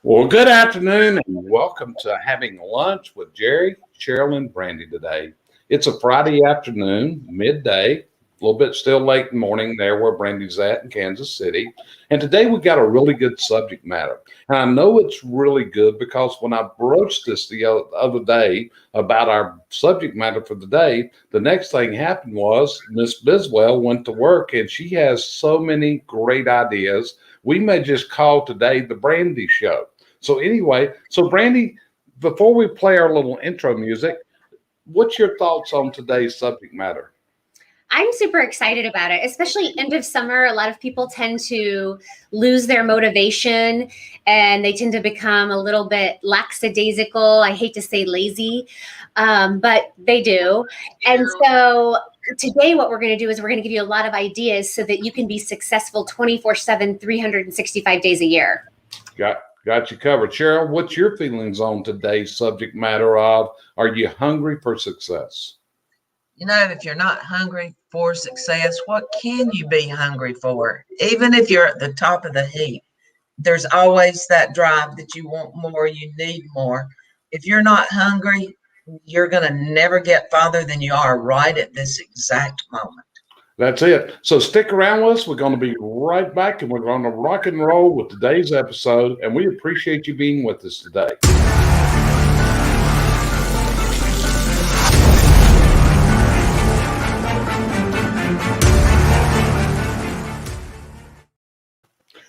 Well, good afternoon and welcome to having lunch with Jerry, Sheryl, and Brandy today. It's a Friday afternoon, midday, a little bit still late in the morning there where Brandy's at in Kansas City. And today we got a really good subject matter. And I know it's really good because when I broached this the other day about our subject matter for the day, the next thing happened was Miss Biswell went to work and she has so many great ideas. We may just call today the Brandy Show. So anyway, so Brandy, before we play our little intro music, what's your thoughts on today's subject matter? I'm super excited about it, especially end of summer. A lot of people tend to lose their motivation and they tend to become a little bit lackadaisical. I hate to say lazy, but they do. And so today, what we're going to do is we're going to give you a lot of ideas so that you can be successful 24/7, 365 days a year. Got you covered. Sheryl, what's your feelings on today's subject matter of are you hungry for success? If you're not hungry for success, what can you be hungry for? Even if you're at the top of the heap, there's always that drive that you want more, you need more. If you're not hungry, you're going to never get farther than you are right at this exact moment. That's it. So stick around with us. We're going to be right back and we're going to rock and roll with today's episode. And we appreciate you being with us today.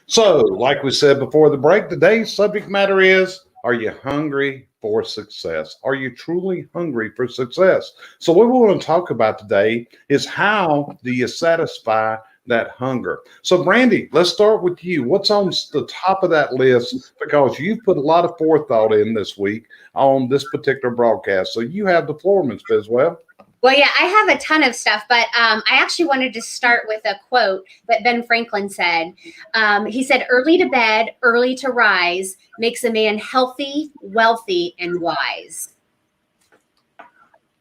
So, like we said before the break, today's subject matter is are you hungry for success? Are you truly hungry for success? So, what we want to talk about today is how do you satisfy that hunger? So, Brandy, let's start with you. What's on the top of that list? Because you've put a lot of forethought in this week on this particular broadcast. So, you have the floor, Ms. Biswell. Well, yeah, I have a ton of stuff, but I actually wanted to start with a quote that Ben Franklin said. He said, "Early to bed, early to rise makes a man healthy, wealthy, and wise."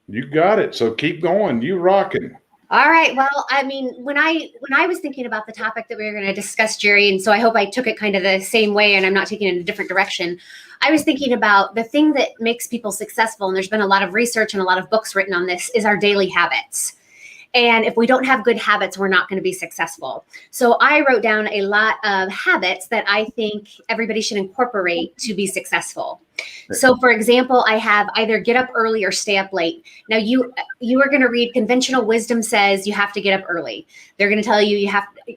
You got it. So keep going. You rocking. All right. Well, I mean, when I was thinking about the topic that we were going to discuss, Jerry, and so I hope I took it kind of the same way and I'm not taking it in a different direction. I was thinking about the thing that makes people successful, and there's been a lot of research and a lot of books written on this, is our daily habits. And if we don't have good habits, we're not going to be successful. So I wrote down a lot of habits that I think everybody should incorporate to be successful. So, for example, I have either get up early or stay up late. Now, you are going to read conventional wisdom says you have to get up early. They're going to tell you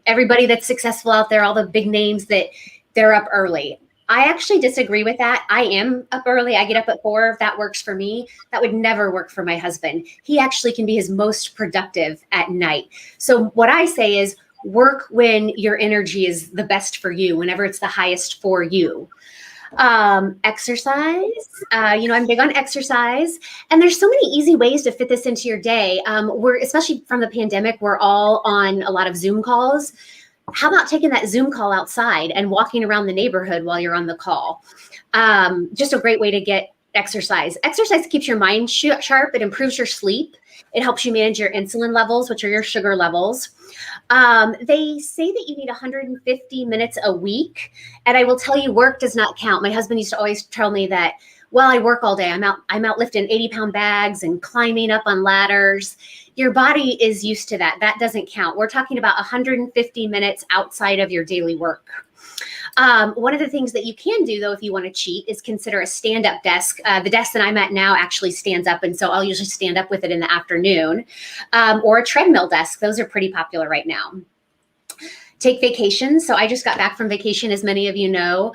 everybody that's successful out there, all the big names, that they're up early. I actually disagree with that. I am up early. I get up at 4. If that works for me, that would never work for my husband. He actually can be his most productive at night. So what I say is work when your energy is the best for you, whenever it's the highest for you. Exercise. I'm big on exercise, and there's so many easy ways to fit this into your day. Especially from the pandemic, we're all on a lot of Zoom calls. How about taking that Zoom call outside and walking around the neighborhood while you're on the call? Just a great way to get exercise. Exercise keeps your mind sharp. It improves your sleep. It helps you manage your insulin levels, which are your sugar levels. They say that you need 150 minutes a week. And I will tell you, work does not count. My husband used to always tell me that, well, I work all day. I'm out lifting 80-pound bags and climbing up on ladders. Your body is used to that. That doesn't count. We're talking about 150 minutes outside of your daily work. One of the things that you can do, though, if you want to cheat, is consider a stand-up desk. The desk that I'm at now actually stands up, and so I'll usually stand up with it in the afternoon, or a treadmill desk. Those are pretty popular right now. Take vacations. So I just got back from vacation, as many of you know.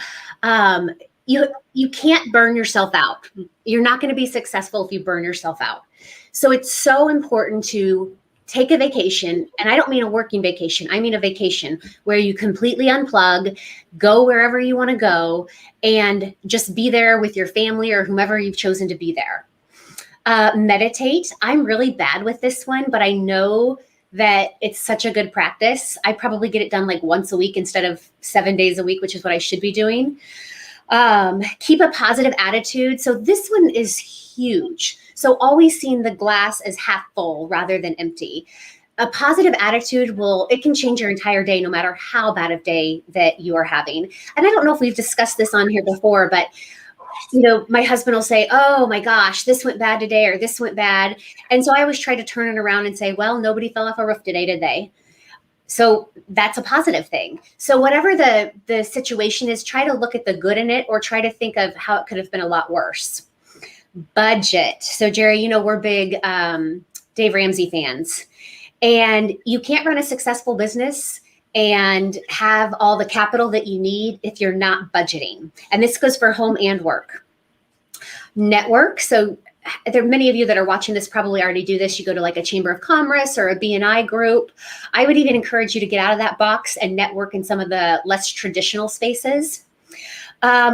You can't burn yourself out. You're not going to be successful if you burn yourself out. So it's so important to take a vacation, and I don't mean a working vacation. I mean a vacation where you completely unplug, go wherever you want to go, and just be there with your family or whomever you've chosen to be there. Meditate. I'm really bad with this one, but I know that it's such a good practice. I probably get it done like once a week instead of 7 days a week, which is what I should be doing. Keep a positive attitude. So this one is huge. So always seeing the glass as half full rather than empty. a positive attitude it can change your entire day, no matter how bad of day that you are having. And I don't know if we've discussed this on here before, but my husband will say, oh my gosh, this went bad today, or this went bad. And so I always try to turn it around and say, well, nobody fell off a roof today, did they? So that's a positive thing. So whatever the situation is, try to look at the good in it, or try to think of how it could have been a lot worse. Budget. So Jerry, we're big Dave Ramsey fans. And you can't run a successful business and have all the capital that you need if you're not budgeting. And this goes for home and work. Network. So there are many of you that are watching this probably already do this. You go to like a Chamber of Commerce or a BNI group. I would even encourage you to get out of that box and network in some of the less traditional spaces.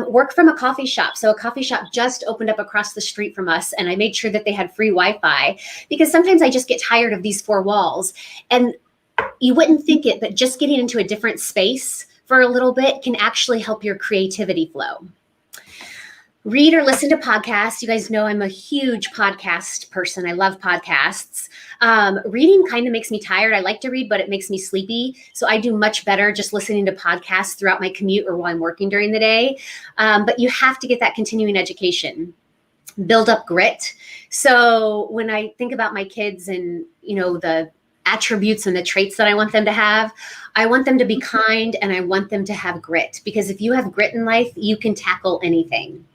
Work from a coffee shop. So a coffee shop just opened up across the street from us, and I made sure that they had free Wi-Fi, because sometimes I just get tired of these four walls. And you wouldn't think it, but just getting into a different space for a little bit can actually help your creativity flow. Read or listen to podcasts. You guys know I'm a huge podcast person. I love podcasts. Reading kind of makes me tired. I like to read, but it makes me sleepy. So I do much better just listening to podcasts throughout my commute or while I'm working during the day. But you have to get that continuing education. Build up grit. So when I think about my kids and, the attributes and the traits that I want them to have, I want them to be kind, and I want them to have grit, because if you have grit in life, you can tackle anything.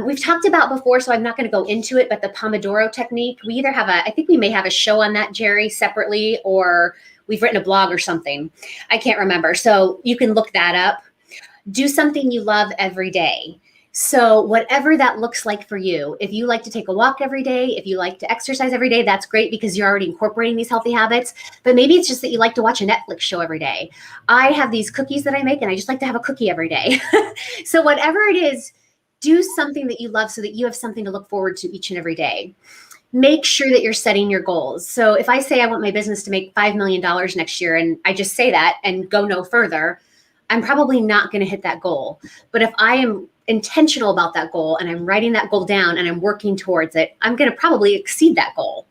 We've talked about before, so I'm not going to go into it, but the Pomodoro technique, we either have I think we may have a show on that, Jerry, separately, or we've written a blog or something. I can't remember. So you can look that up. Do something you love every day. So whatever that looks like for you, if you like to take a walk every day, if you like to exercise every day, that's great, because you're already incorporating these healthy habits. But maybe it's just that you like to watch a Netflix show every day. I have these cookies that I make, and I just like to have a cookie every day. So whatever it is, do something that you love so that you have something to look forward to each and every day. Make sure that you're setting your goals. So if I say I want my business to make $5 million next year, and I just say that and go no further, I'm probably not going to hit that goal. But if I am intentional about that goal, and I'm writing that goal down, and I'm working towards it, I'm going to probably exceed that goal.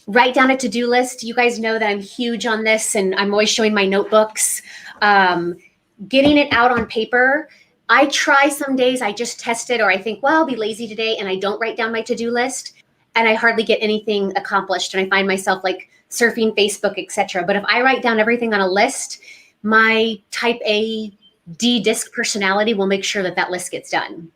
Write down a to-do list. You guys know that I'm huge on this, and I'm always showing my notebooks. Getting it out on paper. I try some days, I just test it, or I think, well, I'll be lazy today, and I don't write down my to-do list, and I hardly get anything accomplished, and I find myself like surfing Facebook, etc. But if I write down everything on a list, my type A D disc personality will make sure that that list gets done.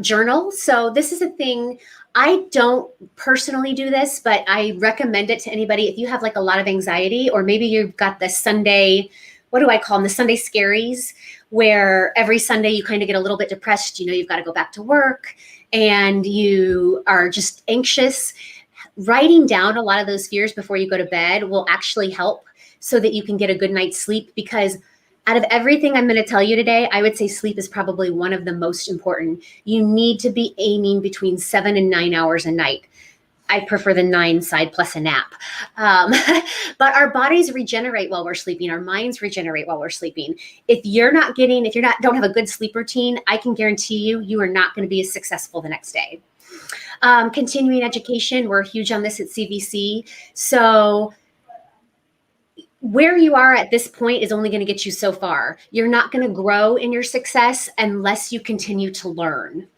Journal. So this is a thing, I don't personally do this, but I recommend it to anybody. If you have like a lot of anxiety, or maybe you've got the Sunday, what do I call them? The Sunday scaries, where every Sunday you kind of get a little bit depressed. You've got to go back to work and you are just anxious. Writing down a lot of those fears before you go to bed will actually help, so that you can get a good night's sleep. Because out of everything I'm going to tell you today, I would say sleep is probably one of the most important. You need to be aiming between 7 and 9 hours a night. I prefer the 9 side plus a nap. But our bodies regenerate while we're sleeping. Our minds regenerate while we're sleeping. If you don't have a good sleep routine, I can guarantee you are not going to be as successful the next day. Continuing education, we're huge on this at CVC. So where you are at this point is only going to get you so far. You're not going to grow in your success unless you continue to learn.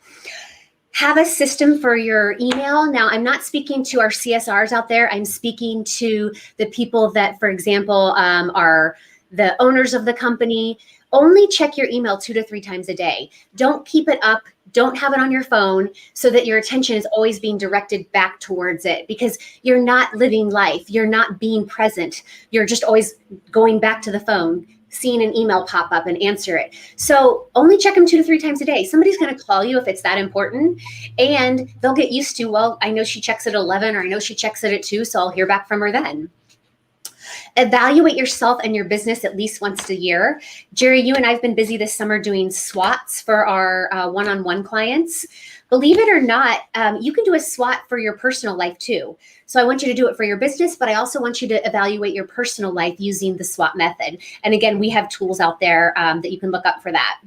Have a system for your email. Now, I'm not speaking to our CSRs out there. I'm speaking to the people that, for example, are the owners of the company. Only check your email 2 to 3 times a day. Don't keep it up. Don't have it on your phone, so that your attention is always being directed back towards it, because you're not living life. You're not being present. You're just always going back to the phone, seeing an email pop up and answer it. So only check them 2 to 3 times a day. Somebody's going to call you if it's that important, and they'll get used to, well, I know she checks it at 11, or I know she checks it at 2, so I'll hear back from her then. Evaluate yourself and your business at least once a year. Jerry, you and I have been busy this summer doing SWOTs for our one-on-one clients. Believe it or not, you can do a SWOT for your personal life too. So I want you to do it for your business, but I also want you to evaluate your personal life using the SWOT method. And again, we have tools out there that you can look up for that.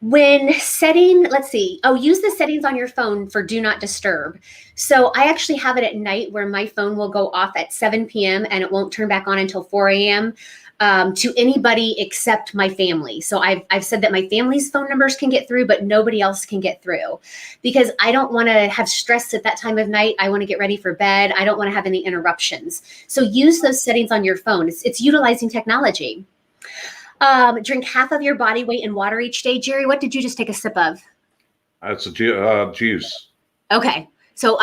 When setting, let's see. Oh, use the settings on your phone for do not disturb. So I actually have it at night where my phone will go off at 7 p.m. and it won't turn back on until 4 a.m. To anybody except my family. So I've said that my family's phone numbers can get through, but nobody else can get through because I don't want to have stress at that time of night. I want to get ready for bed. I don't want to have any interruptions. So use those settings on your phone. It's utilizing technology. Drink half of your body weight in water each day. Jerry, what did you just take a sip of? That's a juice. Okay. So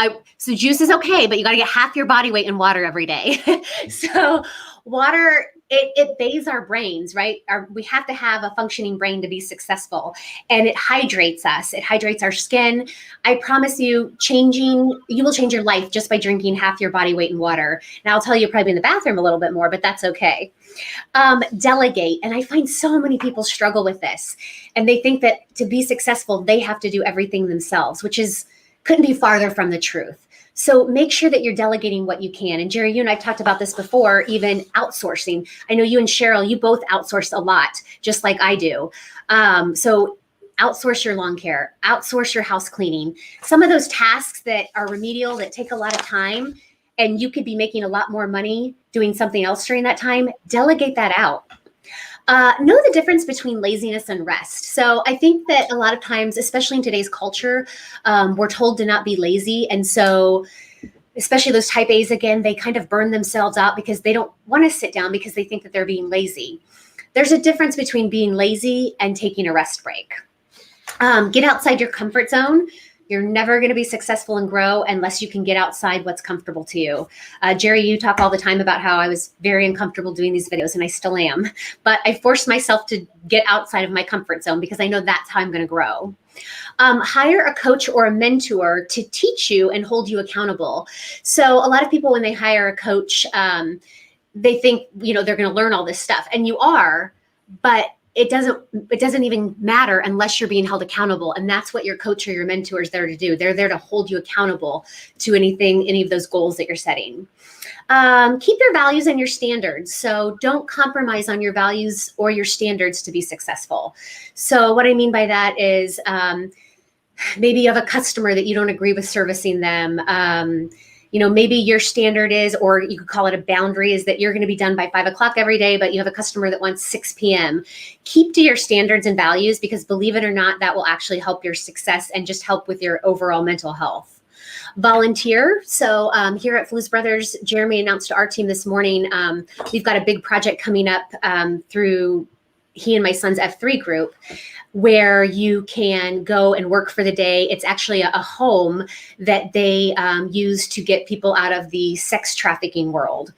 juice is okay, but you got to get half your body weight in water every day. So water, it bathes our brains, right? We have to have a functioning brain to be successful, and it hydrates us. It hydrates our skin. I promise you, you will change your life just by drinking half your body weight in water. Now I'll tell you probably in the bathroom a little bit more, but that's okay. Delegate. And I find so many people struggle with this, and they think that to be successful, they have to do everything themselves, which couldn't be farther from the truth. So make sure that you're delegating what you can. And Jerry, you and I've talked about this before, even outsourcing. I know you and Sheryl, you both outsource a lot, just like I do. So outsource your lawn care, outsource your house cleaning. Some of those tasks that are remedial, that take a lot of time, and you could be making a lot more money doing something else during that time, delegate that out. Know the difference between laziness and rest. So I think that a lot of times, especially in today's culture, we're told to not be lazy. And so especially those type A's, again, they kind of burn themselves out because they don't want to sit down because they think that they're being lazy. There's a difference between being lazy and taking a rest break. Get outside your comfort zone. You're never going to be successful and grow unless you can get outside what's comfortable to you. Jerry, you talk all the time about how I was very uncomfortable doing these videos, and I still am. But I forced myself to get outside of my comfort zone because I know that's how I'm going to grow. Hire a coach or a mentor to teach you and hold you accountable. So a lot of people, when they hire a coach, they think, they're going to learn all this stuff. And you are, but it doesn't even matter unless you're being held accountable. And that's what your coach or your mentor is there to do. They're there to hold you accountable to any of those goals that you're setting. Keep your values and your standards. So don't compromise on your values or your standards to be successful. So what I mean by that is maybe you have a customer that you don't agree with servicing them. Maybe your standard is, or you could call it a boundary, is that you're going to be done by 5 o'clock every day, but you have a customer that wants 6 p.m. Keep to your standards and values, because believe it or not, that will actually help your success and just help with your overall mental health. Volunteer. So here at Flues Brothers, Jeremy announced to our team this morning, we've got a big project coming up through he and my son's F3 group, where you can go and work for the day. It's actually a home that they use to get people out of the sex trafficking world.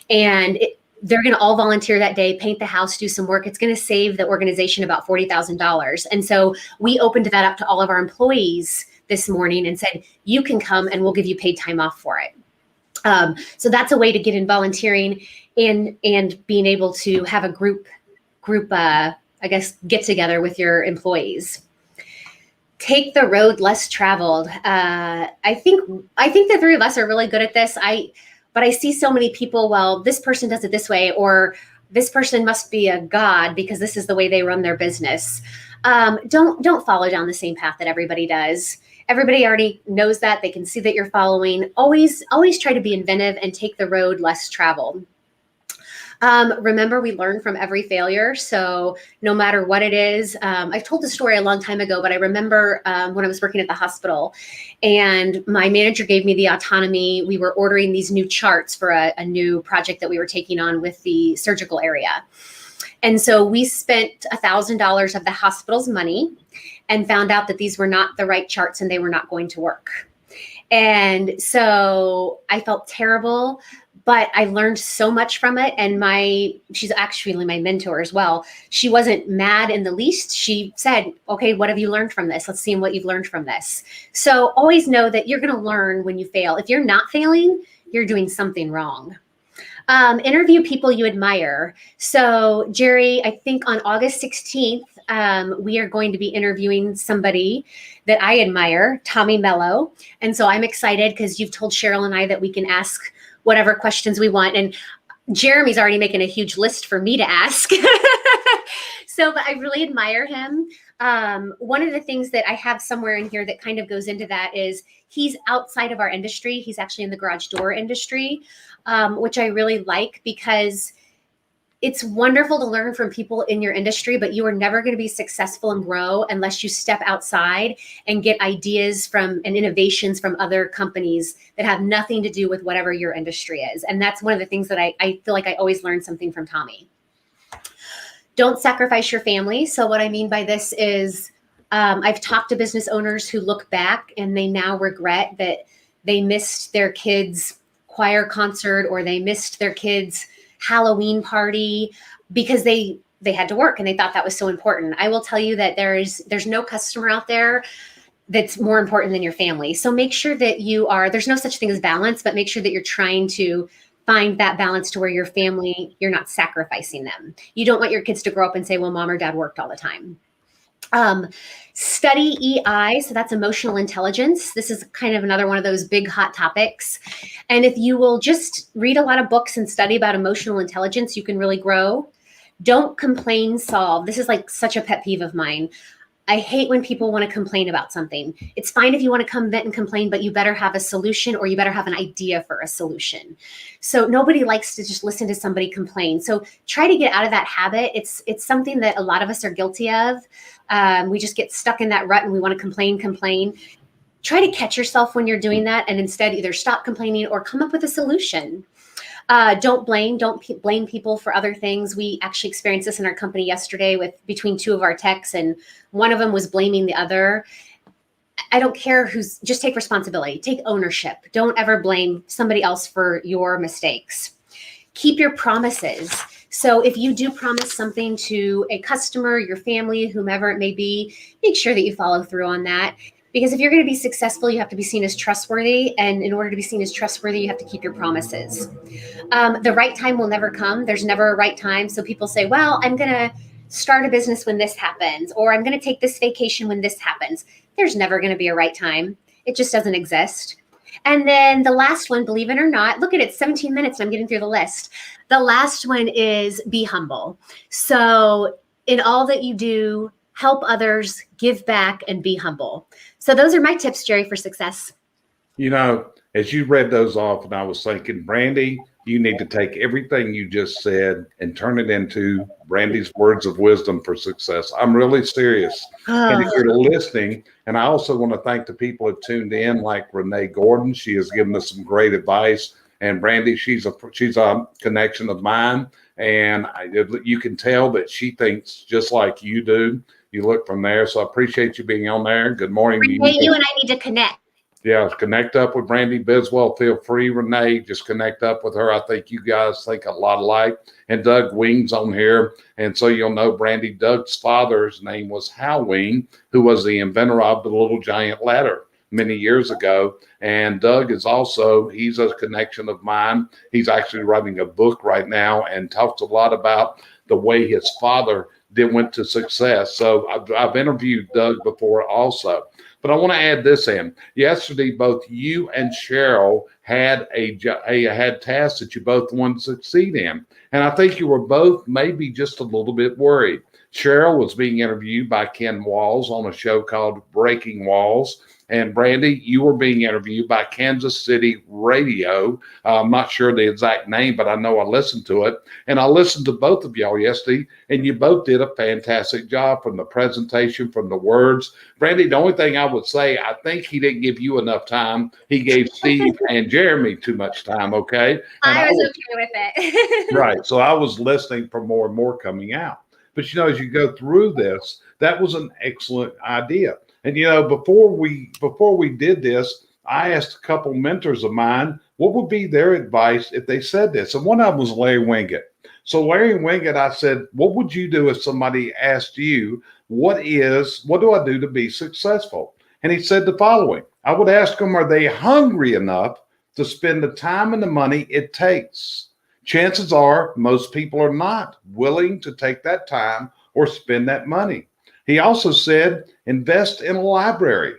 And they're going to all volunteer that day, paint the house, do some work. It's going to save the organization about $40,000. And so we opened that up to all of our employees this morning and said, you can come and we'll give you paid time off for it. So that's a way to get in volunteering and being able to have a group get together with your employees. Take the road less traveled. I think the three of us are really good at this. But I see so many people, well, this person does it this way, or this person must be a god because this is the way they run their business. Don't follow down the same path that everybody does. Everybody already knows that. They can see that you're following. Always try to be inventive and take the road less traveled. Remember, we learn from every failure. So no matter what it is, I've told the story a long time ago, but I remember when I was working at the hospital and my manager gave me the autonomy. We were ordering these new charts for a new project that we were taking on with the surgical area. And so we spent $1,000 of the hospital's money and found out that these were not the right charts and they were not going to work. And so I felt terrible. But I learned so much from it. And she's actually my mentor as well. She wasn't mad in the least. She said, okay, what have you learned from this? Let's see what you've learned from this. So always know that you're going to learn when you fail. If you're not failing, you're doing something wrong. Interview people you admire. So Jerry, I think on August 16th, we are going to be interviewing somebody that I admire, Tommy Mello. And so I'm excited because you've told Sheryl and I that we can ask whatever questions we want. And Jeremy's already making a huge list for me to ask. But I really admire him. One of the things that I have somewhere in here that kind of goes into that is he's outside of our industry. He's actually in the garage door industry, which I really like because it's wonderful to learn from people in your industry, but you are never going to be successful and grow unless you step outside and get ideas from and innovations from other companies that have nothing to do with whatever your industry is. And that's one of the things that I feel like I always learn something from Tommy. Don't sacrifice your family. So what I mean by this is I've talked to business owners who look back and they now regret that they missed their kids' choir concert or they missed their kids' Halloween party because they had to work and they thought that was so important. I will tell you that there's no customer out there that's more important than your family. So make sure that there's no such thing as balance, but make sure that you're trying to find that balance to where your family, you're not sacrificing them. You don't want your kids to grow up and say, well, mom or dad worked all the time. Study EI, so that's emotional intelligence. This is kind of another one of those big hot topics. And if you will just read a lot of books and study about emotional intelligence, you can really grow. Don't complain, solve. This is like such a pet peeve of mine. I hate when people want to complain about something. It's fine if you want to come vent and complain, but you better have a solution or you better have an idea for a solution. So nobody likes to just listen to somebody complain. So try to get out of that habit. It's something that a lot of us are guilty of. We just get stuck in that rut and we want to complain. Try to catch yourself when you're doing that and instead either stop complaining or come up with a solution. Don't blame people for other things. We actually experienced this in our company yesterday between two of our techs, and one of them was blaming the other. I don't care just take responsibility, take ownership. Don't ever blame somebody else for your mistakes. Keep your promises. So if you do promise something to a customer, your family, whomever it may be, make sure that you follow through on that. Because if you're going to be successful, you have to be seen as trustworthy. And in order to be seen as trustworthy, you have to keep your promises. The right time will never come. There's never a right time. So people say, well, I'm going to start a business when this happens, or I'm going to take this vacation when this happens. There's never going to be a right time. It just doesn't exist. And then the last one, believe it or not, look at it, 17 minutes and I'm getting through the list. The last one is be humble. So in all that you do, help others, give back, and be humble. So those are my tips, Jerry, for success. You know, as you read those off, and I was thinking, Brandy, you need to take everything you just said and turn it into Brandy's words of wisdom for success. I'm really serious. And if you're listening, and I also want to thank the people who tuned in, like Renee Gordon. She has given us some great advice. And Brandy, she's a connection of mine. And you can tell that she thinks just like you do. You look from there. So I appreciate you being on there. Good morning. Renee, you and I need to connect. Yeah, connect up with Brandy Biswell. Feel free, Renee. Just connect up with her. I think you guys think a lot alike. And Doug Wing's on here. And so you'll know Brandy. Doug's father's name was Hal Wing, who was the inventor of the Little Giant Ladder many years ago. And Doug is he's a connection of mine. He's actually writing a book right now and talks a lot about the way his father went to success. So I've interviewed Doug before also. But I want to add this in. Yesterday, both you and Sheryl had had tasks that you both wanted to succeed in. And I think you were both maybe just a little bit worried. Sheryl was being interviewed by Ken Walls on a show called Breaking Walls. And Brandy, you were being interviewed by Kansas City Radio. I'm not sure the exact name, but I know I listened to it. And I listened to both of y'all yesterday, and you both did a fantastic job from the presentation, from the words. Brandy, the only thing I would say, I think he didn't give you enough time. He gave Steve and Jeremy too much time, okay? And I was okay with it. Right. So I was listening for more and more coming out. But, as you go through this, that was an excellent idea. And, before we did this, I asked a couple mentors of mine, what would be their advice if they said this? And one of them was Larry Winget. So Larry Winget, I said, what would you do if somebody asked you, what do I do to be successful? And he said the following. I would ask them, are they hungry enough to spend the time and the money it takes? Chances are most people are not willing to take that time or spend that money. He also said, invest in a library.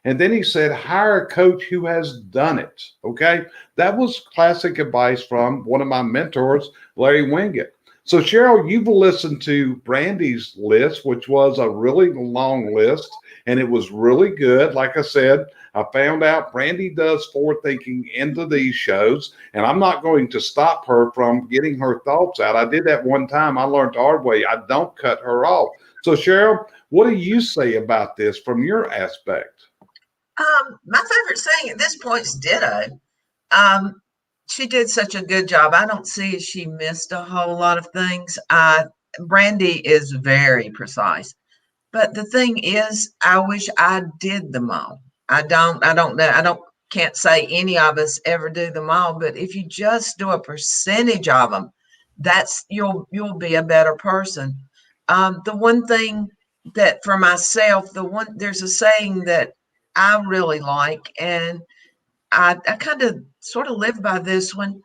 And then he said, hire a coach who has done it. Okay. That was classic advice from one of my mentors, Larry Winget. So, Cheryl, you've listened to Brandy's list, which was a really long list, and it was really good. Like I said, I found out Brandy does forward thinking into these shows, and I'm not going to stop her from getting her thoughts out. I did that one time. I learned the hard way. I don't cut her off. So, Cheryl, what do you say about this from your aspect? My favorite saying at this point is ditto. Um, she did such a good job. I don't see as she missed a whole lot of things. Brandy is very precise. But the thing is, I wish I did them all. I don't know. Can't say any of us ever do them all, but if you just do a percentage of them, you'll be a better person. The one thing that for myself, there's a saying that I really like, and I kind of sort of live by this one,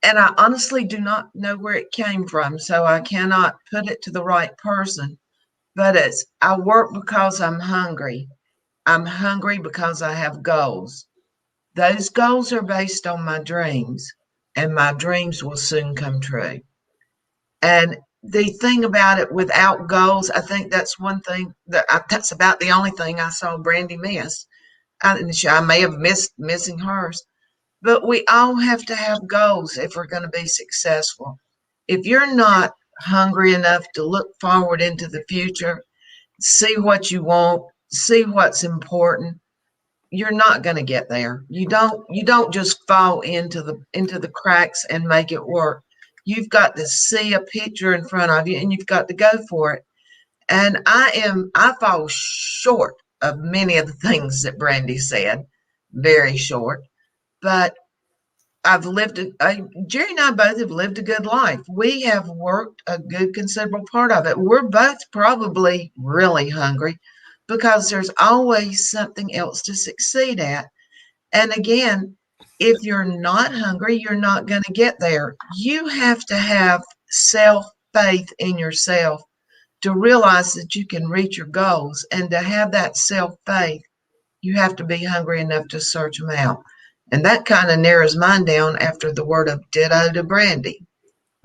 and I honestly do not know where it came from, so I cannot put it to the right person. But it's I work because I'm hungry. I'm hungry because I have goals. Those goals are based on my dreams, and my dreams will soon come true. And the thing about it, without goals, I think that's one thing that's about the only thing I saw Brandy miss. I may have missing hers, but we all have to have goals if we're going to be successful. If you're not hungry enough to look forward into the future, see what you want, see what's important, you're not going to get there. You don't just fall into the cracks and make it work. You've got to see a picture in front of you and you've got to go for it. And I fall short of many of the things that Brandy said, very short. But Jerry and I both have lived a good life. We have worked a good considerable part of it. We're both probably really hungry because there's always something else to succeed at. And again, if you're not hungry, you're not going to get there. You have to have self faith in yourself to realize that you can reach your goals. And to have that self faith, you have to be hungry enough to search them out. And that kind of narrows mine down after the word of ditto to Brandy.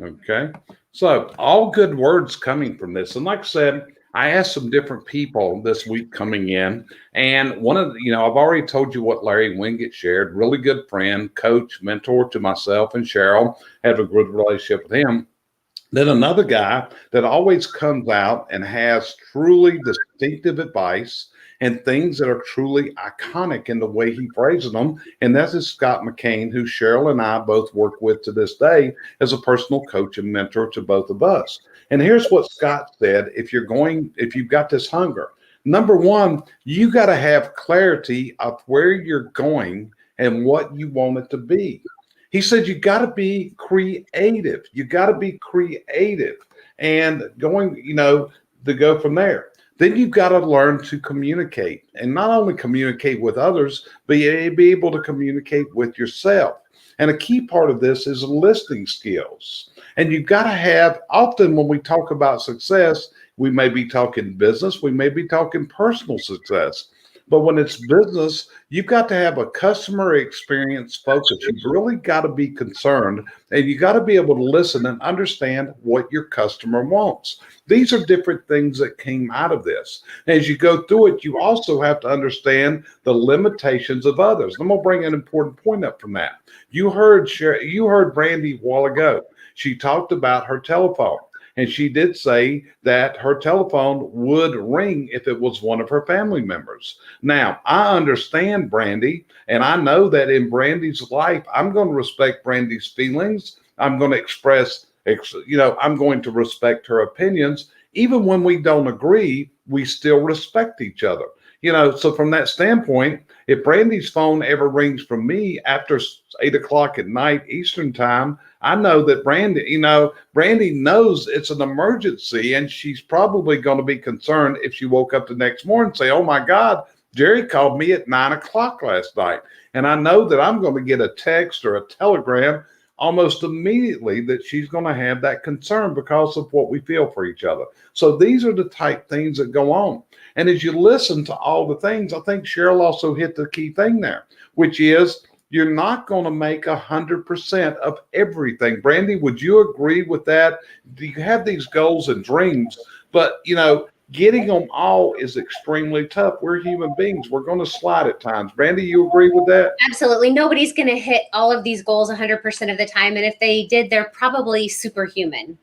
Okay. So, all good words coming from this. And like I said, I asked some different people this week coming in. And one of the, I've already told you what Larry Wingate shared. Really good friend, coach, mentor to myself and Sheryl. Have a good relationship with him. Then another guy that always comes out and has truly distinctive advice and things that are truly iconic in the way he phrases them. And that is Scott McCain, who Sheryl and I both work with to this day as a personal coach and mentor to both of us. And here's what Scott said: if you've got this hunger, number one, you got to have clarity of where you're going and what you want it to be. He said, you got to be creative. You got to be creative and to go from there. Then you've got to learn to communicate, and not only communicate with others, but be able to communicate with yourself. And a key part of this is listening skills. And you've got to have, often when we talk about success, we may be talking business, we may be talking personal success. But when it's business, you've got to have a customer experience focus. You've really got to be concerned, and you got to be able to listen and understand what your customer wants. These are different things that came out of this. As you go through it, you also have to understand the limitations of others. I'm going to bring an important point up from that. You heard Brandy a while ago. She talked about her telephone. And she did say that her telephone would ring if it was one of her family members. Now, I understand Brandy, and I know that in Brandy's life, I'm going to respect Brandy's feelings. I'm going to respect her opinions. Even when we don't agree, we still respect each other. So from that standpoint, if Brandy's phone ever rings from me after 8 o'clock at night Eastern time, I know that Brandy knows it's an emergency, and she's probably going to be concerned if she woke up the next morning and say, oh my God, Jerry called me at 9 o'clock last night. And I know that I'm going to get a text or a telegram almost immediately that she's going to have that concern because of what we feel for each other. So these are the type things that go on. And as you listen to all the things, I think Sheryl also hit the key thing there, which is You're not going to make 100% of everything. Brandy, would you agree with that? Do you have these goals and dreams, but getting them all is extremely tough. We're human beings. We're going to slide at times. Brandy, you agree with that? Absolutely. Nobody's going to hit all of these goals 100% of the time. And if they did, they're probably superhuman.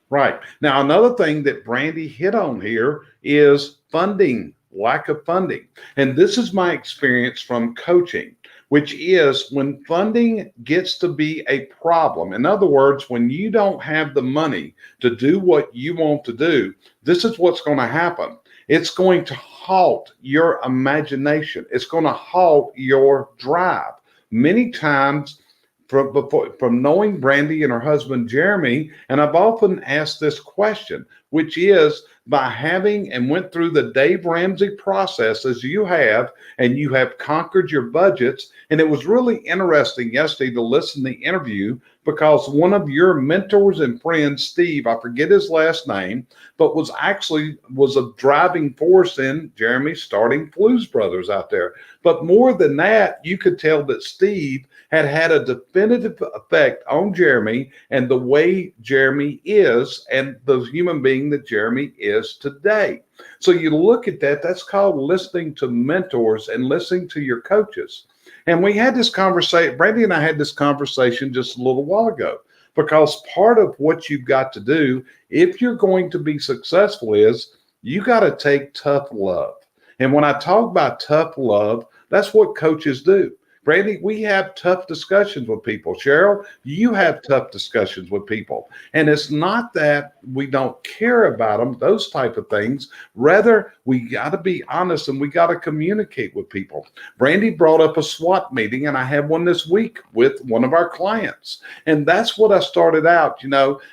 Right. Now, another thing that Brandy hit on here is funding, lack of funding. And this is my experience from coaching, which is when funding gets to be a problem. In other words, when you don't have the money to do what you want to do, this is what's going to happen. It's going to halt your imagination. It's going to halt your drive. Many times, from knowing Brandy and her husband Jeremy, and I've often asked this question, which is by having and went through the Dave Ramsey process as you have, and you have conquered your budgets. And it was really interesting yesterday to listen to the interview because one of your mentors and friends, Steve, I forget his last name, but was a driving force in Jeremy starting Blues Brothers out there. But more than that, you could tell that Steve had a definitive effect on Jeremy and the way Jeremy is and the human being that Jeremy is today. So you look at that, that's called listening to mentors and listening to your coaches. And we had this conversation, Brandy and I had this conversation just a little while ago, because part of what you've got to do if you're going to be successful is you got to take tough love. And when I talk about tough love, that's what coaches do. Brandy, we have tough discussions with people. Sheryl, you have tough discussions with people. And it's not that we don't care about them, those type of things. Rather, we got to be honest and we got to communicate with people. Brandy brought up a SWAT meeting, and I had one this week with one of our clients. And that's what I started out.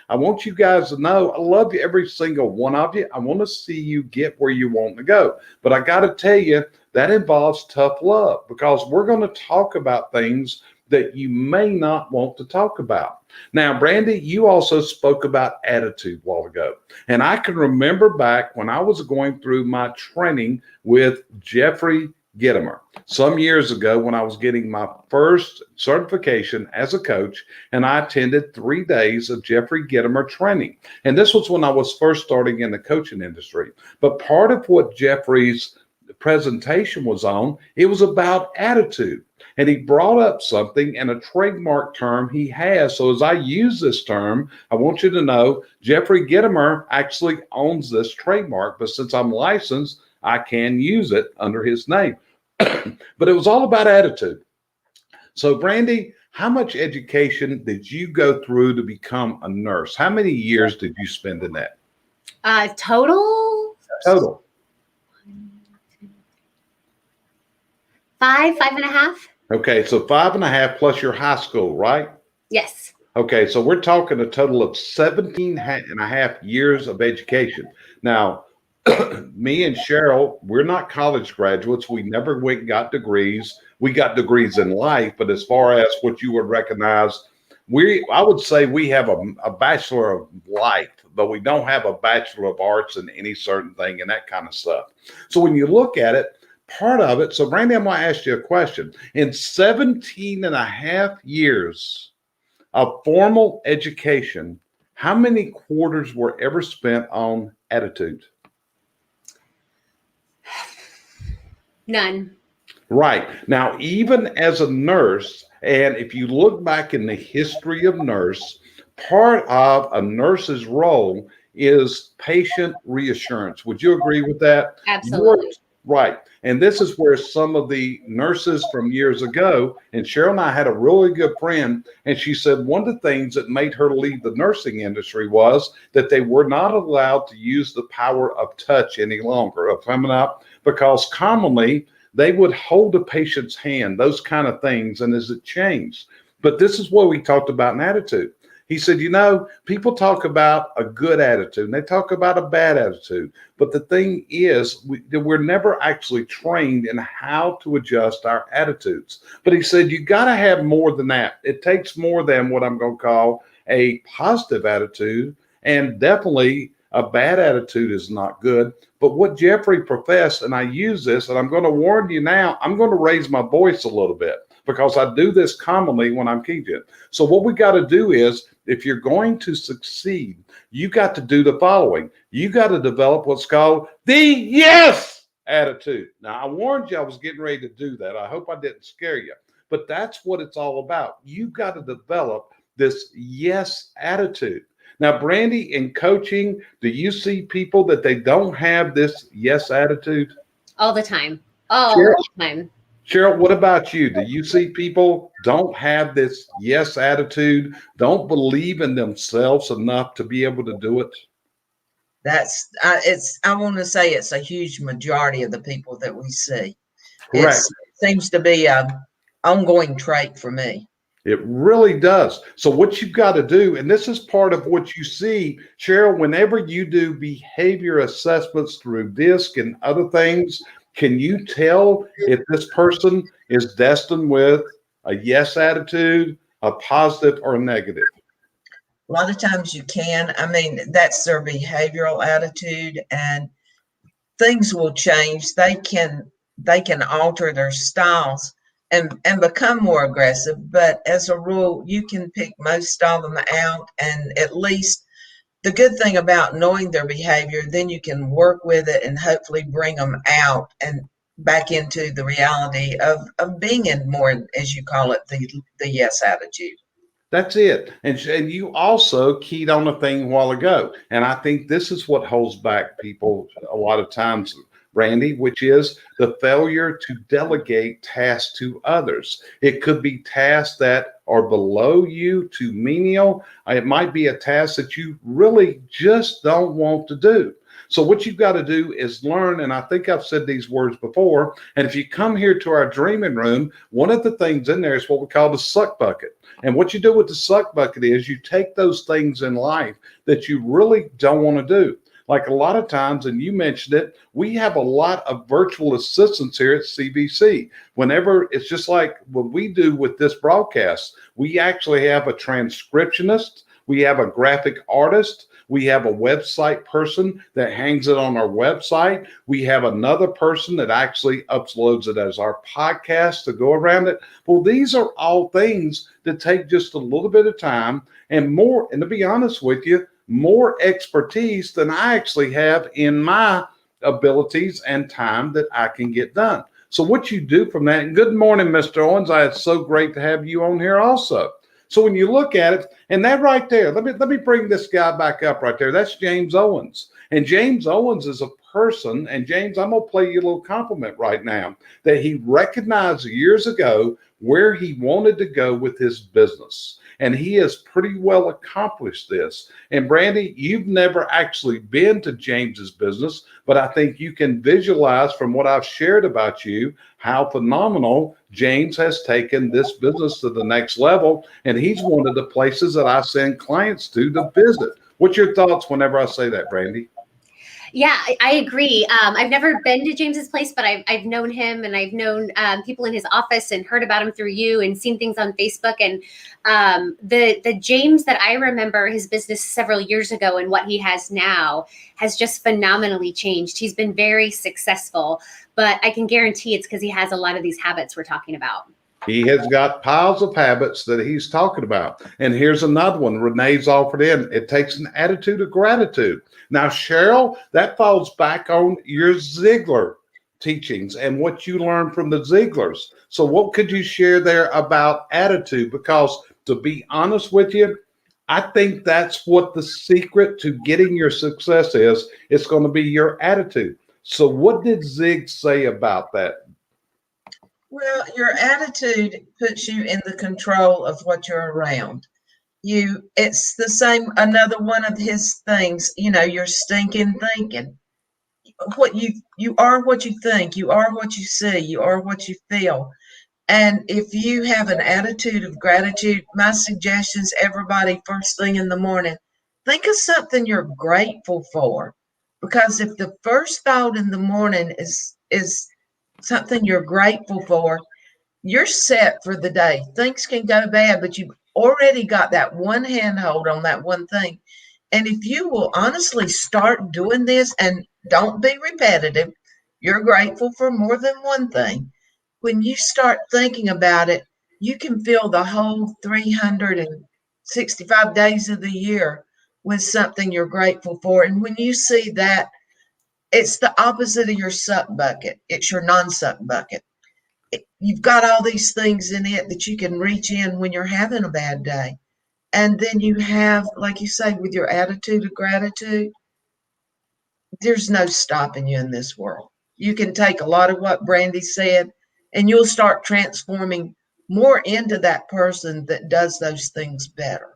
I want you guys to know I love you, every single one of you. I want to see you get where you want to go. But I got to tell you, that involves tough love, because we're going to talk about things that you may not want to talk about. Now, Brandy, you also spoke about attitude a while ago. And I can remember back when I was going through my training with Jeffrey Gitomer some years ago when I was getting my first certification as a coach, and I attended 3 days of Jeffrey Gitomer training. And this was when I was first starting in the coaching industry. But part of what Jeffrey's presentation was on, it was about attitude. And he brought up something and a trademark term he has. So as I use this term, I want you to know Jeffrey Gitomer actually owns this trademark, but since I'm licensed, I can use it under his name. But it was all about attitude. So Brandy, how much education did you go through to become a nurse? How many years did you spend in that? Total. 5.5. Okay, so 5.5 plus your high school, right? Yes. Okay, so we're talking a total of 17.5 years of education. Now, me and Sheryl, we're not college graduates. We never went and got degrees. We got degrees in life, but as far as what you would recognize, I would say we have a bachelor of life, but we don't have a bachelor of arts in any certain thing and that kind of stuff. So when you look at it, part of it, so Brandy, I'm going to ask you a question. In 17.5 years of formal education, how many quarters were ever spent on attitude? None. Right. Now, even as a nurse, and if you look back in the history of nurse, part of a nurse's role is patient reassurance. Would you agree with that? Absolutely. Right. And this is where some of the nurses from years ago, and Sheryl and I had a really good friend, and she said one of the things that made her leave the nursing industry was that they were not allowed to use the power of touch any longer, of coming up, because commonly they would hold a patient's hand, those kind of things, and as it changed. But this is what we talked about in attitude. He said, people talk about a good attitude and they talk about a bad attitude. But the thing is, we're never actually trained in how to adjust our attitudes. But he said, you got to have more than that. It takes more than what I'm going to call a positive attitude. And definitely a bad attitude is not good. But what Jeffrey professed, and I use this, and I'm going to warn you now, I'm going to raise my voice a little bit. because I do this commonly when I'm teaching. So what we got to do is, if you're going to succeed, you got to do the following. You got to develop what's called the yes attitude. Now, I warned you I was getting ready to do that. I hope I didn't scare you, but that's what it's all about. You got to develop this yes attitude. Now, Brandy, in coaching, do you see people that they don't have this yes attitude? All the time. All Cheryl, the time. Cheryl, what about you? Do you see people don't have this yes attitude, don't believe in themselves enough to be able to do it? I want to say it's a huge majority of the people that we see. It Correct. seems to be a ongoing trait for me. It really does. So what you've got to do, and this is part of what you see, Cheryl, whenever you do behavior assessments through DISC and other things, can you tell if this person is destined with a yes attitude, a positive, or a negative? A lot of times you can. I mean, that's their behavioral attitude, and things will change. They can alter their styles and become more aggressive, but as a rule, you can pick most of them out. And at least the good thing about knowing their behavior, then you can work with it and hopefully bring them out and back into the reality of being in more, as you call it, the yes attitude. That's it. And you also keyed on a thing a while ago. And I think this is what holds back people a lot of times, Brandy, which is the failure to delegate tasks to others. It could be tasks that are below you to menial. It might be a task that you really just don't want to do. So what you've got to do is learn, and I think I've said these words before, and if you come here to our dreaming room, one of the things in there is what we call the suck bucket. And what you do with the suck bucket is you take those things in life that you really don't want to do. Like a lot of times, and you mentioned it, we have a lot of virtual assistants here at CBC. Whenever it's just like what we do with this broadcast, we actually have a transcriptionist, we have a graphic artist, we have a website person that hangs it on our website. We have another person that actually uploads it as our podcast to go around it. Well, these are all things that take just a little bit of time and more, and to be honest with you, more expertise than I actually have in my abilities and time that I can get done. So what you do from that, and good morning, Mr. Owens. It's so great to have you on here also. So when you look at it, and that right there, let me bring this guy back up right there. That's James Owens. And James Owens is a person, and James, I'm going to play you a little compliment right now, that he recognized years ago where he wanted to go with his business. And he has pretty well accomplished this. And Brandy, you've never actually been to James's business, but I think you can visualize from what I've shared about you how phenomenal James has taken this business to the next level. And he's one of the places that I send clients to visit. What's your thoughts whenever I say that, Brandy? Yeah, I agree. I've never been to James's place, but I've known him, and I've known people in his office and heard about him through you and seen things on Facebook. And the James that I remember, his business several years ago and what he has now has just phenomenally changed. He's been very successful, but I can guarantee it's because he has a lot of these habits we're talking about. He has got piles of habits that he's talking about. And here's another one Renee's offered in. It takes an attitude of gratitude. Now, Sheryl, that falls back on your Ziegler teachings and what you learned from the Zieglers. So what could you share there about attitude? Because to be honest with you, I think that's what the secret to getting your success is. It's going to be your attitude. So what did Zig say about that? Well, your attitude puts you in the control of what you're around. It's the same, another one of his things, your stinking thinking. You are what you think, you are what you see, you are what you feel. And if you have an attitude of gratitude, my suggestion is everybody first thing in the morning, think of something you're grateful for. Because if the first thought in the morning is something you're grateful for, you're set for the day. Things can go bad, but you've already got that one handhold on that one thing. And if you will honestly start doing this and don't be repetitive, you're grateful for more than one thing. When you start thinking about it, you can fill the whole 365 days of the year with something you're grateful for. And when you see that, it's the opposite of your suck bucket. It's your non-suck bucket. You've got all these things in it that you can reach in when you're having a bad day. And then you have, like you say, with your attitude of gratitude, there's no stopping you in this world. You can take a lot of what Brandy said and you'll start transforming more into that person that does those things better.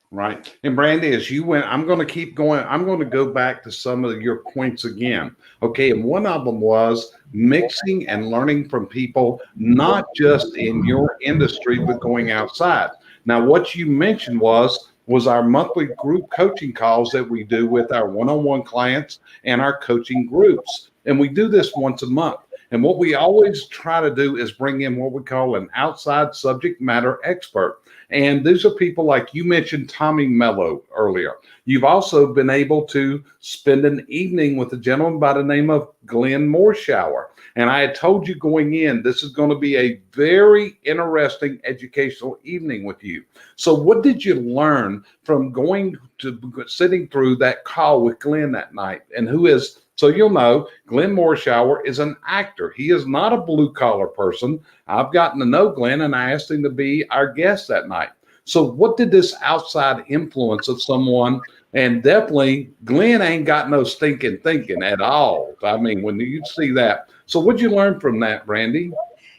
Right. And Brandy, as you went, I'm going to keep going. I'm going to go back to some of your points again. Okay. And one of them was mixing and learning from people, not just in your industry, but going outside. Now, what you mentioned was our monthly group coaching calls that we do with our one-on-one clients and our coaching groups. And we do this once a month. And what we always try to do is bring in what we call an outside subject matter expert. And these are people like you mentioned, Tommy Mello earlier. You've also been able to spend an evening with a gentleman by the name of Glenn Morshower. And I had told you going in, this is going to be a very interesting educational evening with you. So what did you learn from going to sitting through that call with Glenn that night? And who is, so you'll know, Glenn Morshower is an actor. He is not a blue collar person. I've gotten to know Glenn and I asked him to be our guest that night. So what did this outside influence of someone? And definitely Glenn ain't got no stinking thinking at all. I mean, when you see that. So what'd you learn from that, Brandy?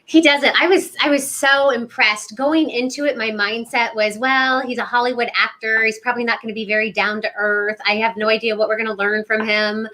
He doesn't. I was so impressed. Going into it, my mindset was, well, he's a Hollywood actor. He's probably not going to be very down to earth. I have no idea what we're going to learn from him.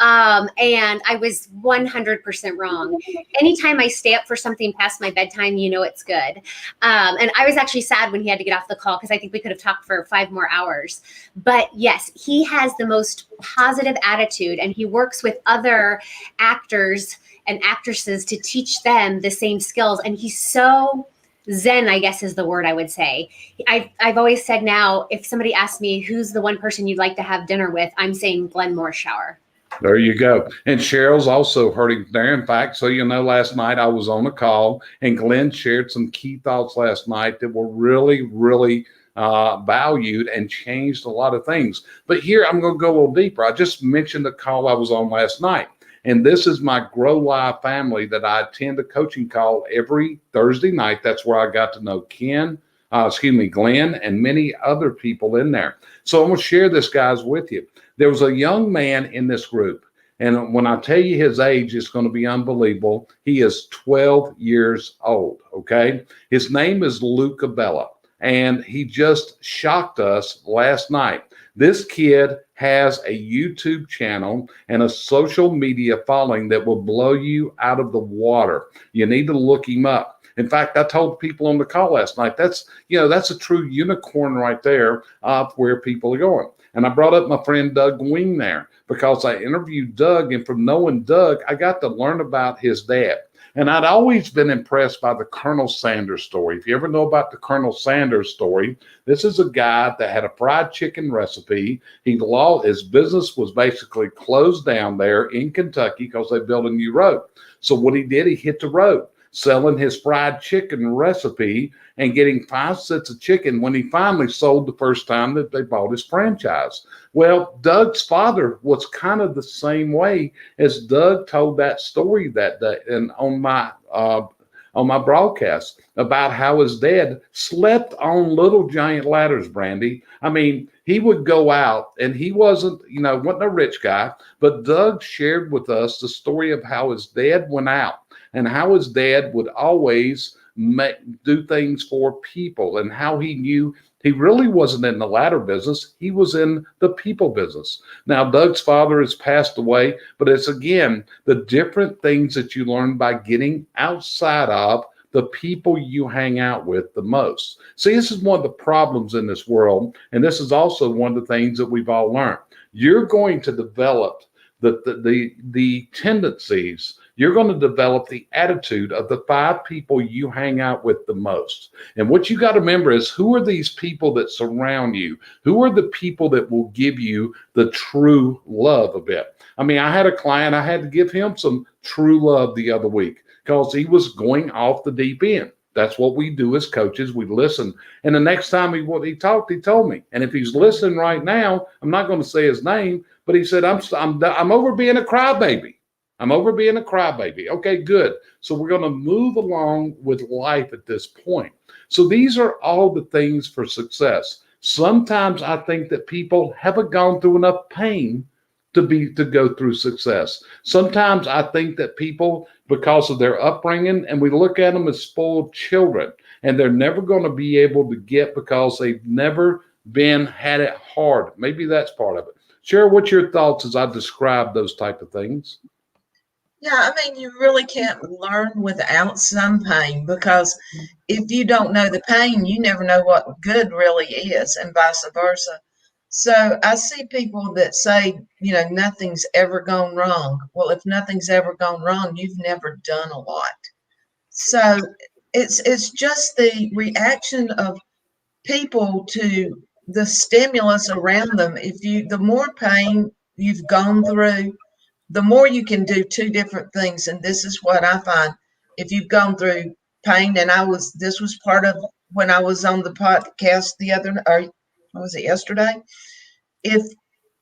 And I was 100% wrong. Anytime I stay up for something past my bedtime, you know it's good. And I was actually sad when he had to get off the call because I think we could have talked for 5 more hours. But yes, he has the most positive attitude and he works with other actors and actresses to teach them the same skills. And he's so zen, I guess is the word I would say. I've always said now, if somebody asks me who's the one person you'd like to have dinner with, I'm saying Glenn Morshower. There you go. And Cheryl's also hurting there. In fact, so you know, last night I was on a call and Glenn shared some key thoughts last night that were really, really valued and changed a lot of things. But here I'm going to go a little deeper. I just mentioned the call I was on last night. And this is my Grow Live family that I attend a coaching call every Thursday night. That's where I got to know Glenn, and many other people in there. So I'm going to share this, guys, with you. There was a young man in this group. And when I tell you his age, it's going to be unbelievable. He is 12 years old, okay? His name is Luke Abella. And he just shocked us last night. This kid has a YouTube channel and a social media following that will blow you out of the water. You need to look him up. In fact, I told people on the call last night, that's a true unicorn right there of where people are going. And I brought up my friend Doug Wing there because I interviewed Doug, and from knowing Doug, I got to learn about his dad. And I'd always been impressed by the Colonel Sanders story. If you ever know about the Colonel Sanders story, this is a guy that had a fried chicken recipe. His business was basically closed down there in Kentucky because they built a new road. So what he did, he hit the road, selling his fried chicken recipe and getting 5 cents of chicken when he finally sold the first time that they bought his franchise. Well, Doug's father was kind of the same way as Doug told that story that day and on my broadcast about how his dad slept on little giant ladders, Brandy. I mean, he would go out and he wasn't a rich guy, but Doug shared with us the story of how his dad went out and how his dad would always do things for people and how he knew he really wasn't in the ladder business. He was in the people business. Now, Doug's father has passed away, but it's, again, the different things that you learn by getting outside of the people you hang out with the most. See, this is one of the problems in this world, and this is also one of the things that we've all learned. You're going to develop the tendencies. You're going to develop the attitude of the 5 people you hang out with the most. And what you got to remember is, who are these people that surround you? Who are the people that will give you the true love a bit? I mean, I had a client, I had to give him some true love the other week because he was going off the deep end. That's what we do as coaches. We listen. And the next time he talked, he told me. And if he's listening right now, I'm not going to say his name, but he said, I'm over being a crybaby. I'm over being a crybaby. Okay, good. So we're going to move along with life at this point. So these are all the things for success. Sometimes I think that people haven't gone through enough pain to go through success. Sometimes I think that people, because of their upbringing, and we look at them as spoiled children, and they're never going to be able to get because they've never had it hard. Maybe that's part of it. Sheryl, what's your thoughts as I describe those type of things? Yeah, I mean, you really can't learn without some pain, because if you don't know the pain, you never know what good really is, and vice versa. So I see people that say, nothing's ever gone wrong. Well, if nothing's ever gone wrong, you've never done a lot. So it's just the reaction of people to the stimulus around them. The more pain you've gone through, the more you can do two different things. And this is what I find. If you've gone through pain, and this was part of when I was on the podcast yesterday. If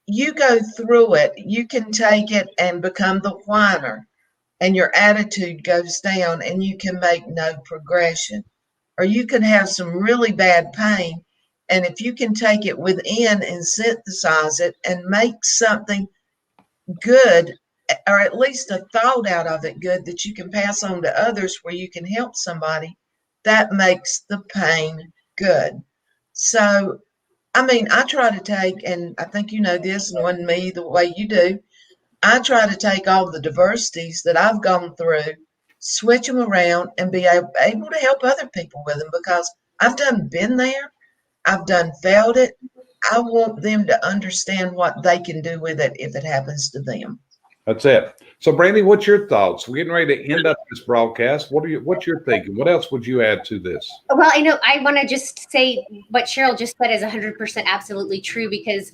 you go through it, you can take it and become the whiner, and your attitude goes down, and you can make no progression. Or you can have some really bad pain, and if you can take it within and synthesize it and make something good, or at least a thought out of it good that you can pass on to others where you can help somebody, that makes the pain good. So, I mean, I try to take, and I think you know this, knowing me the way you do, I try to take all the diversities that I've gone through, switch them around, and be able to help other people with them, because I've been there, I've felt it. I want them to understand what they can do with it if it happens to them. That's it. So, Brandy, what's your thoughts? We're getting ready to end up this broadcast. What's your thinking? What else would you add to this? Well, I want to just say what Sheryl just said is 100% absolutely true, because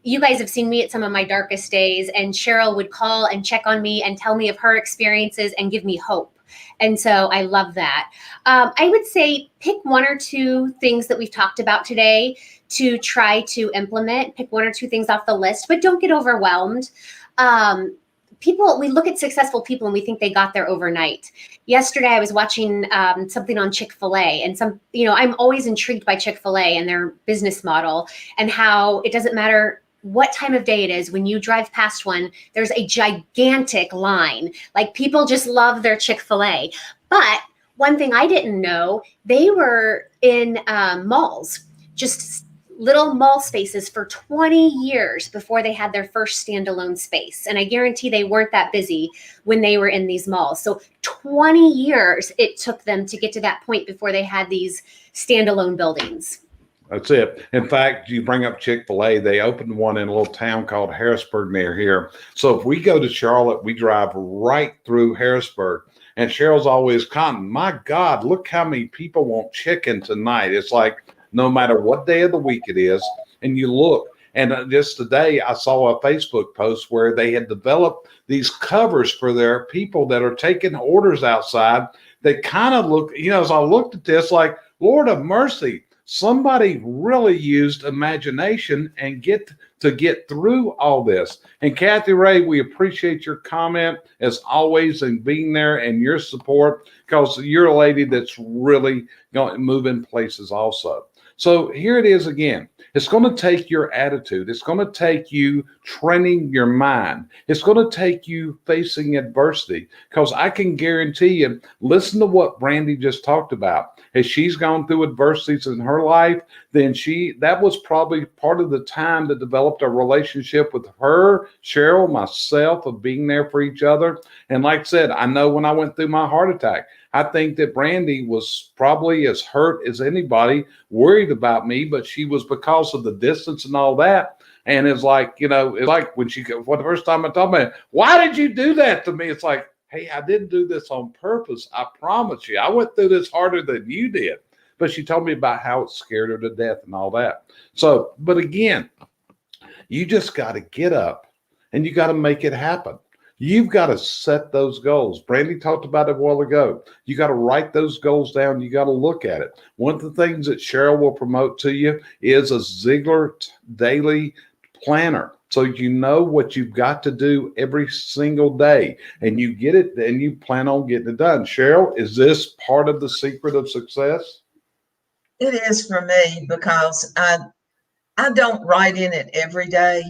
you guys have seen me at some of my darkest days, and Sheryl would call and check on me and tell me of her experiences and give me hope. And so I love that. I would say pick one or two things that we've talked about today to try to implement. Pick one or two things off the list, but don't get overwhelmed. We look at successful people and we think they got there overnight. Yesterday, I was watching something on Chick-fil-A, and I'm always intrigued by Chick-fil-A and their business model, and how it doesn't matter what time of day it is. When you drive past one, there's a gigantic line. Like, people just love their Chick-fil-A. But one thing I didn't know, they were in malls, just little mall spaces for 20 years before they had their first standalone space. And I guarantee they weren't that busy when they were in these malls. So 20 years it took them to get to that point before they had these standalone buildings. That's it. In fact, you bring up Chick-fil-A. They opened one in a little town called Harrisburg near here. So if we go to Charlotte, we drive right through Harrisburg. And Cheryl's always commenting, my God, look how many people want chicken tonight. It's like, no matter what day of the week it is, and you look. And just today, I saw a Facebook post where they had developed these covers for their people that are taking orders outside. They kind of look, as I looked at this, like, Lord of mercy, somebody really used imagination and get through all this. And Kathy Ray, we appreciate your comment as always, and being there and your support, because you're a lady that's really going to move in places also. So here it is again. It's going to take your attitude. It's going to take you training your mind. It's going to take you facing adversity, because I can guarantee you, listen to what Brandy just talked about. As she's gone through adversities in her life, then that was probably part of the time that developed a relationship with her, Sheryl, myself, of being there for each other. And like I said, I know when I went through my heart attack, I think that Brandy was probably as hurt as anybody, worried about me, but she was, because of the distance and all that. And it's like, it's like when for the first time I told me, why did you do that to me? It's like, hey, I didn't do this on purpose. I promise you. I went through this harder than you did. But she told me about how it scared her to death and all that. So, but again, you just got to get up and you got to make it happen. You've got to set those goals. Brandy talked about it a while ago. You got to write those goals down. You got to look at it. One of the things that Sheryl will promote to you is a Ziegler daily planner. So you know what you've got to do every single day, and you get it, and you plan on getting it done. Sheryl, is this part of the secret of success? It is for me because I don't write in it every day,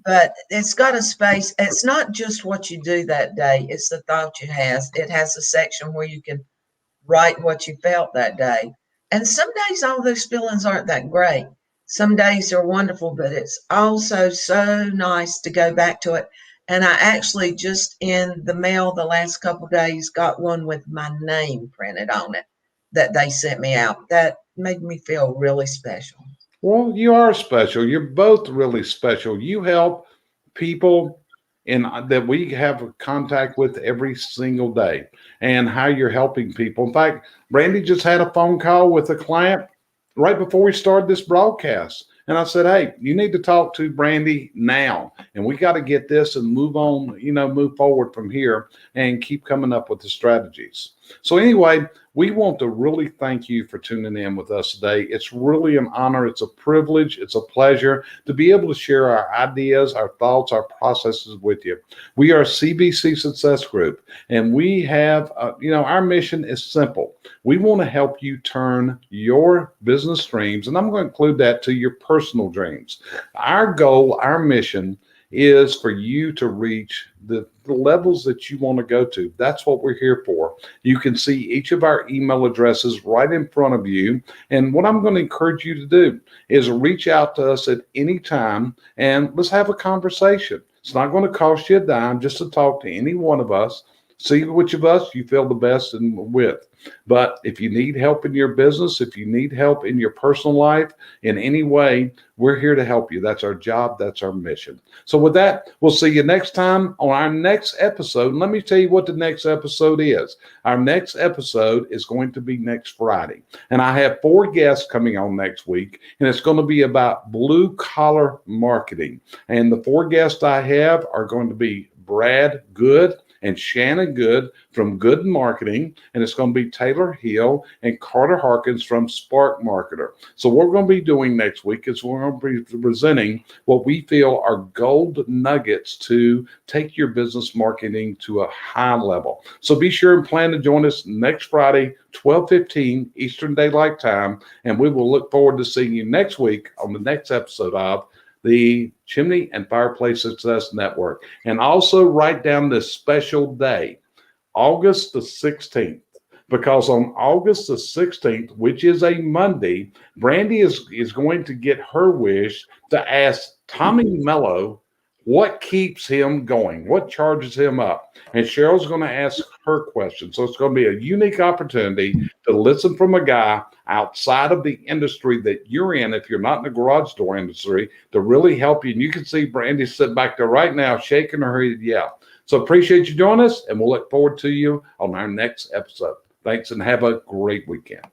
but it's got a space. It's not just what you do that day, it's the thought you has. It has a section where you can write what you felt that day. And some days all those feelings aren't that great. Some days are wonderful, but it's also so nice to go back to it. And I actually just in the mail the last couple of days got one with my name printed on it that they sent me out. That made me feel really special. Well, you are special. You're both really special. You help people in that we have contact with every single day, and how you're helping people. In fact, Brandy just had a phone call with a client right before we started this broadcast. And I said, hey, you need to talk to Brandy now. And we got to get this and move on, move forward from here and keep coming up with the strategies. So anyway, we want to really thank you for tuning in with us today. It's really an honor. It's a privilege. It's a pleasure to be able to share our ideas, our thoughts, our processes with you. We are CBC Success Group, and we have, our mission is simple. We want to help you turn your business dreams, and I'm going to include that to your personal dreams. Our goal, our mission is for you to reach the levels that you want to go to. That's what we're here for. You can see each of our email addresses right in front of you. And what I'm going to encourage you to do is reach out to us at any time and let's have a conversation. It's not going to cost you a dime just to talk to any one of us. See which of us you feel the best with. But if you need help in your business, if you need help in your personal life in any way, we're here to help you. That's our job. That's our mission. So with that, we'll see you next time on our next episode. And let me tell you what the next episode is. Our next episode is going to be next Friday. And I have 4 guests coming on next week, and it's going to be about blue collar marketing. And the 4 guests I have are going to be Brad Good and Shannon Good from Good Marketing, and it's going to be Taylor Hill and Carter Harkins from Spark Marketer. So what we're going to be doing next week is we're going to be presenting what we feel are gold nuggets to take your business marketing to a high level. So be sure and plan to join us next Friday, 12:15 Eastern Daylight Time, and we will look forward to seeing you next week on the next episode of the Chimney and Fireplace Success Network. And also write down this special day, August the 16th, because on August the 16th, which is a Monday, Brandy is going to get her wish to ask Tommy Mello what keeps him going, what charges him up. And Cheryl's going to ask her question. So it's going to be a unique opportunity to listen from a guy outside of the industry that you're in, if you're not in the garage door industry, to really help you. And you can see Brandy sitting back there right now, shaking her head, yeah. So appreciate you joining us, and we'll look forward to you on our next episode. Thanks, and have a great weekend.